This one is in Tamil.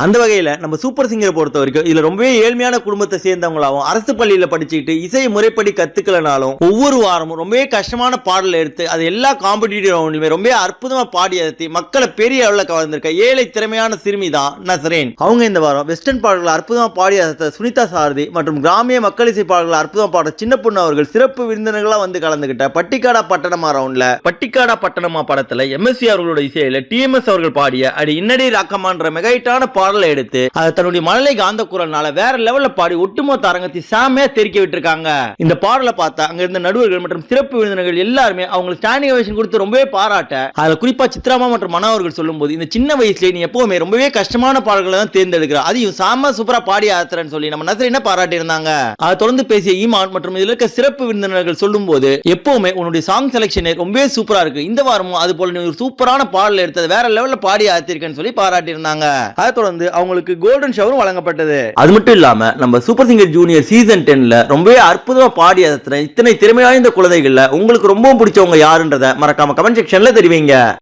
அந்த வகையில நம்ம சூப்பர் சிங்கரை பொறுத்த வரைக்கும் இதுல ரொம்பவே ஏழ்மையான குடும்பத்தை சேர்ந்தவங்களாவும் அரசு பள்ளியில படிச்சுக்கிட்டு இசையை முறைப்படி கத்துக்கலனாலும் ஒவ்வொரு வாரமும் ரொம்பவே கஷ்டமான பாடல் எடுத்து அது எல்லா காம்படிட்டிவ் ரவுண்ட்லயுமே ரொம்ப அற்புதமா பாடி அழுத்தி மக்களை பெரிய அளவுல கவர்ந்திருக்க ஏழை திறமையான சிறுமி தான் நஸ்ரீன். அவங்க இந்த வாரம் வெஸ்டர்ன் பாடல்களை அற்புதமா பாடி அழுத்த சுனிதா சாரதி மற்றும் கிராமிய மக்கள் இசை பாடல்களை அற்புதமா பாட சின்ன பொண்ணு அவர்கள் சிறப்பு விருந்தினர்களா வந்து கலந்துகிட்ட பட்டிக்காடா பட்டணமா ரவுண்ட்ல பட்டிக்காடா பட்டணமா படத்துல எம்எஸ்சி அவர்களோட இசையில டிஎம்எஸ் அவர்கள் பாடிய அடி இன்னடி ராக்கமான்ற மெகாயிட்டான பாடலை எடுத்து அதை தன்னுடைய மழலை காந்த குரல்னால வேற லெவல்ல பாடி ஒட்டுமொத்த அரங்கத்தை சாமையா தெரிக்க விட்டுருக்காங்க. இந்த பாடலை பார்த்தா அங்க இருந்த நடுவர்கள் மற்றும் சிறப்பு விருந்தினர்கள் எல்லாருமே அவங்களுக்கு ஸ்டாண்டிங் ஓவேஷன் கொடுத்து ரொம்பவே பாராட்ட, அதுல குறிப்பா சித்ராமா மற்றும் மனோ அவர்கள் சொல்லும் போது இந்த சின்ன வயசுல நீ எப்பவுமே ரொம்பவே கஷ்டமான பாடல்களை தான் தேர்ந்தெடுக்கிற, அதையும் சாம சூப்பரா பாடி ஆத்துறன்னு சொல்லி நம்ம நஸ்ரீனை பாராட்டி இருந்தாங்க. அதை தொடர்ந்து பேசிய ஈமான் மற்றும் இதுல இருக்க சிறப்பு விருந்தினர்கள் சொல்லும் போது எப்பவுமே உன்னுடைய சாங் செலக்ஷன் ரொம்பவே சூப்பரா இருக்கு, இந்த வாரமும் அது போல நீ ஒரு சூப்பரான பாடல் எடுத்தது வேற லெவல்ல பாடி ஆத்திருக்கேன்னு சொல்லி பாராட்டி இருந்தாங்க. அதை தொடர்ந்து அவங்களுக்கு கோல்டன் ஷவரும் வழங்கப்பட்டது. அது மட்டும் இல்லாம நம்ம சூப்பர் சிங்கர் ஜூனியர் சீசன் 10ல ரொம்பவே அற்புதமா பாடி இத்தனை திறமை வாய்ந்த குழந்தைகள்ல உங்களுக்கு ரொம்ப பிடிச்சவங்க யாருன்றத மறக்காம கமெண்ட் செக்ஷன்ல தெரிவிங்க.